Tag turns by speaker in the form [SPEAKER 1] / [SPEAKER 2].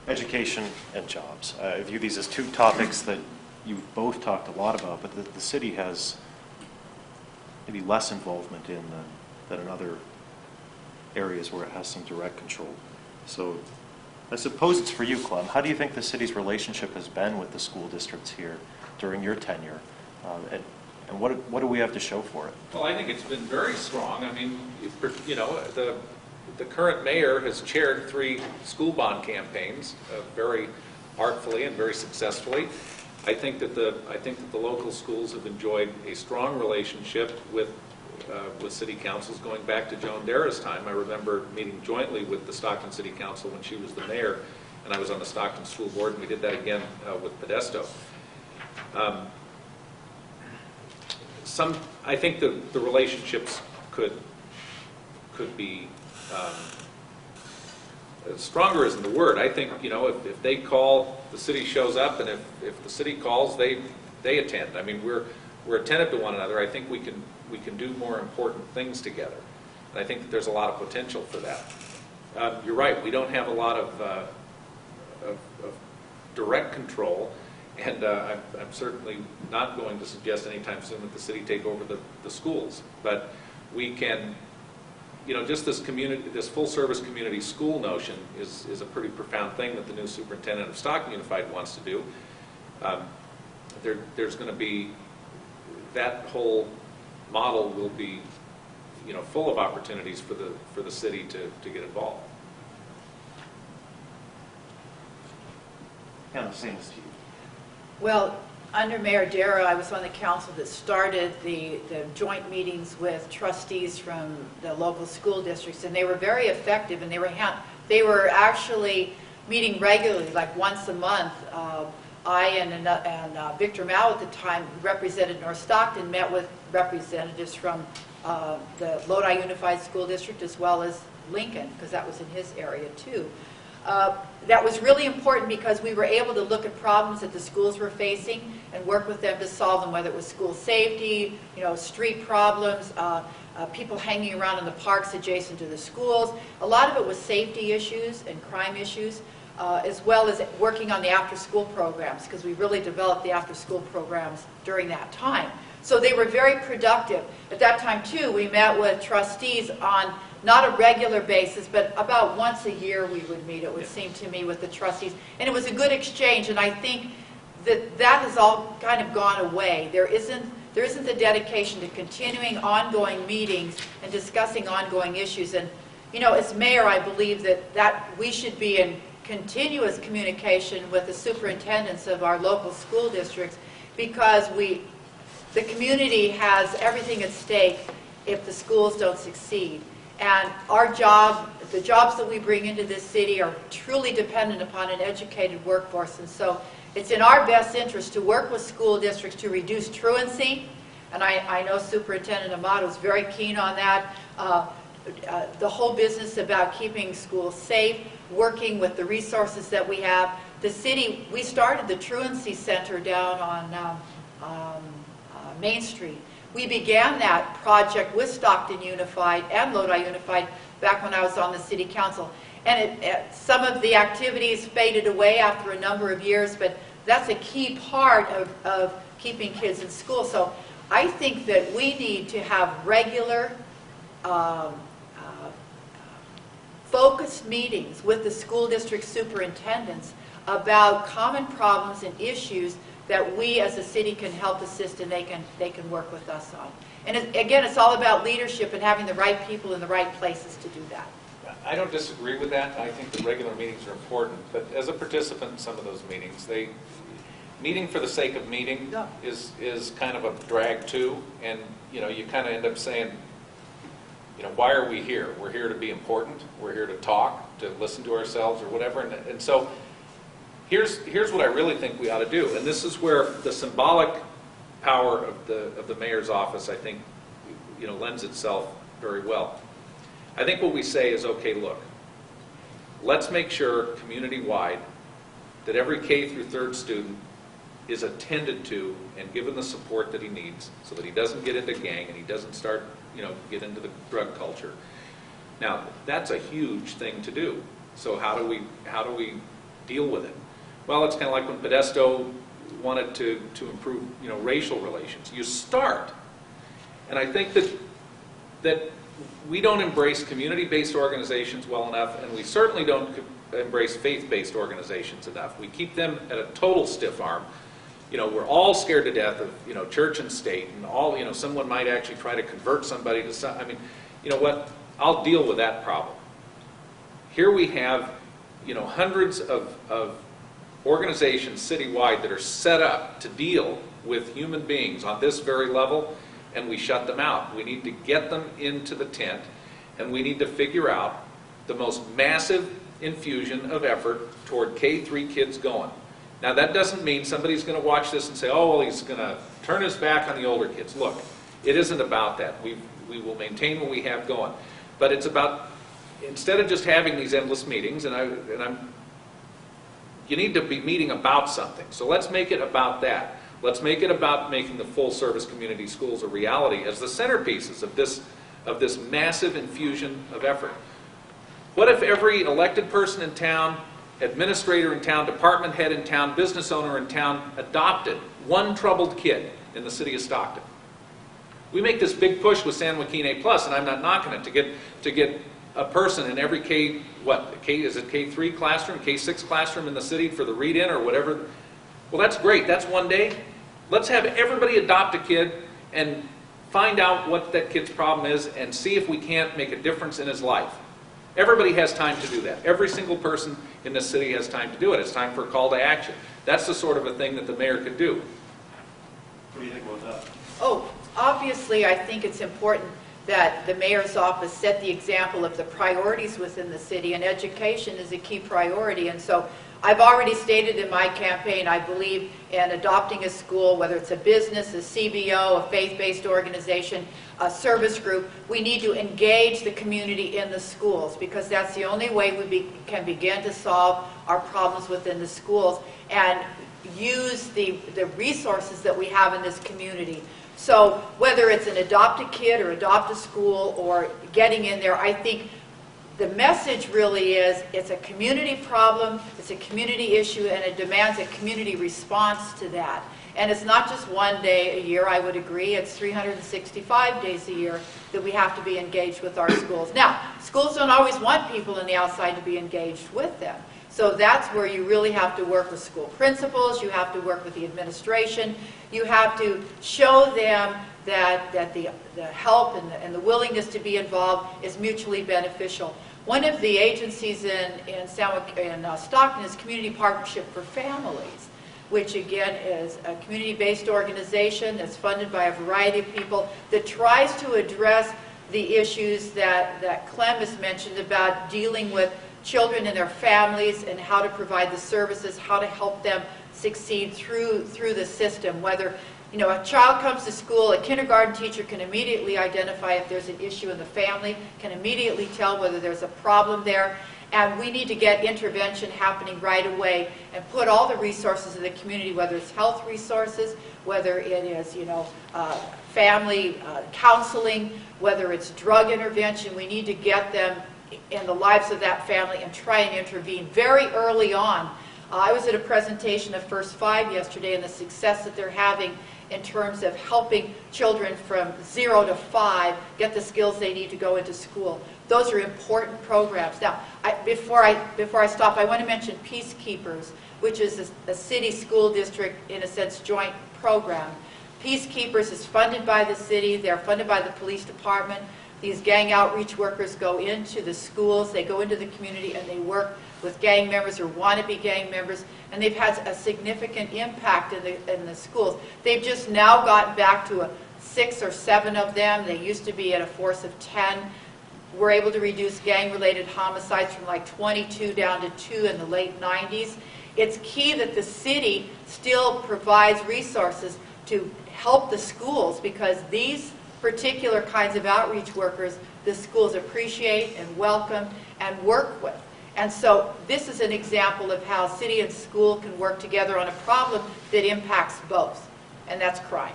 [SPEAKER 1] education and jobs. I view these as two topics that you've both talked a lot about, but the city has maybe less involvement in than in other areas where it has some direct control. So I suppose it's for you, Clem. How do you think the city's relationship has been with the school districts here during your tenure? And what do we have to show for it?
[SPEAKER 2] Well, I think it's been very strong. I mean, you know, the current mayor has chaired 3 school bond campaigns very artfully and very successfully. I think that the local schools have enjoyed a strong relationship with city councils going back to Joan Dara's time. I remember meeting jointly with the Stockton City Council when she was the mayor, and I was on the Stockton School Board, and we did that again with Modesto. I think the relationships could be stronger isn't the word. I think, you know, if they call, the city shows up, and if the city calls, they attend. I mean, we're attentive to one another. I think we can do more important things together, and I think that there's a lot of potential for that. You're right. We don't have a lot of direct control, and I'm certainly not going to suggest anytime soon that the city take over the schools. But we can, you know, just this full-service community school notion is a pretty profound thing that the new superintendent of Stockton Unified wants to do. There's going to be, that whole model will be, you know, full of opportunities for the city to get involved.
[SPEAKER 1] Kind of same as you.
[SPEAKER 3] Well, under Mayor Dara, I was on the council that started the joint meetings with trustees from the local school districts, and they were very effective, and they were actually meeting regularly, like once a month. I and Victor Mao at the time represented North Stockton, met with representatives from the Lodi Unified School District as well as Lincoln, because that was in his area too. That was really important because we were able to look at problems that the schools were facing and work with them to solve them, whether it was school safety, you know, street problems, people hanging around in the parks adjacent to the schools. A lot of it was safety issues and crime issues, as well as working on the after-school programs, because we really developed the after-school programs during that time. So they were very productive. At that time, too, we met with trustees on not a regular basis, but about once a year we would meet, it would seem to me, with the trustees. And it was a good exchange, and I think that has all kind of gone away. There isn't the dedication to continuing ongoing meetings and discussing ongoing issues. And, you know, as mayor, I believe that we should be in continuous communication with the superintendents of our local school districts, because the community has everything at stake if the schools don't succeed. And the jobs that we bring into this city are truly dependent upon an educated workforce. And so it's in our best interest to work with school districts to reduce truancy. And I know Superintendent Amato is very keen on that. The whole business about keeping schools safe, working with the resources that we have. The city, we started the Truancy Center down on Main Street. We began that project with Stockton Unified and Lodi Unified back when I was on the city council. And some of the activities faded away after a number of years, but that's a key part of keeping kids in school. So I think that we need to have regular focused meetings with the school district superintendents about common problems and issues that we as a city can help assist, and they can work with us on. And again, it's all about leadership and having the right people in the right places to do that.
[SPEAKER 2] I don't disagree with that. I think the regular meetings are important, but as a participant in some of those meetings, meeting for the sake of meeting is kind of a drag too, and you know, you kind of end up saying, you know, why are we here? We're here to be important. We're here to talk, to listen to ourselves or whatever, and so here's what I really think we ought to do, and this is where the symbolic power of the mayor's office, I think, you know, lends itself very well. I think what we say is, okay, look, let's make sure community-wide that every K through 3rd student is attended to and given the support that he needs, so that he doesn't get into gang and he doesn't start, you know, get into the drug culture. Now, that's a huge thing to do. So how do we deal with it. Well, it's kind of like when Modesto wanted to improve, you know, racial relations. You start. And I think that we don't embrace community-based organizations well enough, and we certainly don't embrace faith-based organizations enough. We keep them at a total stiff arm. You know, we're all scared to death of, you know, church and state, and all, you know, someone might actually try to convert somebody to some, I mean, you know what, I'll deal with that problem. Here we have, you know, hundreds of organizations citywide that are set up to deal with human beings on this very level, and we shut them out. We need to get them into the tent, and we need to figure out the most massive infusion of effort toward K-3 kids going. Now, that doesn't mean somebody's going to watch this and say, oh, well, he's going to turn his back on the older kids. Look, it isn't about that. We will maintain what we have going. But it's about, instead of just having these endless meetings, you need to be meeting about something. So let's make it about that. Let's make it about making the full-service community schools a reality as the centerpieces of this massive infusion of effort. What if every elected person in town, administrator in town, department head in town, business owner in town adopted one troubled kid in the city of Stockton? We make this big push with San Joaquin A+, and I'm not knocking it, to get a person in every is it K3 classroom, K6 classroom in the city for the read-in or whatever. Well, that's great. That's one day. Let's have everybody adopt a kid and find out what that kid's problem is and see if we can't make a difference in his life. Everybody has time to do that. Every single person in this city has time to do it. It's time for a call to action. That's the sort of a thing that the mayor could do.
[SPEAKER 1] What do you think about that?
[SPEAKER 3] Oh, obviously, I think it's important that the mayor's office set the example of the priorities within the city, and education is a key priority. And so I've already stated in my campaign, I believe in adopting a school, whether it's a business, a CBO, a faith-based organization, a service group. We need to engage the community in the schools, because that's the only way we can begin to solve our problems within the schools and use the resources that we have in this community. So whether it's an adopt a kid or adopt a school or getting in there, I think the message really is it's a community problem, it's a community issue, and it demands a community response to that. And it's not just one day a year, I would agree. It's 365 days a year that we have to be engaged with our schools. Now, schools don't always want people on the outside to be engaged with them. So that's where you really have to work with school principals, you have to work with the administration, you have to show them that the help and the willingness to be involved is mutually beneficial. One of the agencies in Stockton is Community Partnership for Families, which again is a community-based organization that's funded by a variety of people that tries to address the issues that Clem has mentioned about dealing with children and their families and how to provide the services, how to help them succeed through the system. Whether, you know, a child comes to school, a kindergarten teacher can immediately identify if there's an issue in the family, can immediately tell whether there's a problem there, and we need to get intervention happening right away and put all the resources in the community, whether it's health resources, whether it is, you know, family counseling, whether it's drug intervention. We need to get them in the lives of that family and try and intervene very early on. I was at a presentation of First Five yesterday and the success that they're having in terms of helping children from 0 to 5 get the skills they need to go into school. Those are important programs. Now, before I stop, I want to mention Peacekeepers, which is a city school district, in a sense, joint program. Peacekeepers is funded by the city. They're funded by the police department. These gang outreach workers go into the schools, they go into the community, and they work with gang members or wannabe gang members, and they've had a significant impact in the schools. They've just now gotten back to 6 or 7 of them. They used to be at a force of 10. We're able to reduce gang-related homicides from like 22 down to 2 in the late 90s. It's key that the city still provides resources to help the schools, because these particular kinds of outreach workers the schools appreciate and welcome and work with. And so this is an example of how city and school can work together on a problem that impacts both, and that's crime.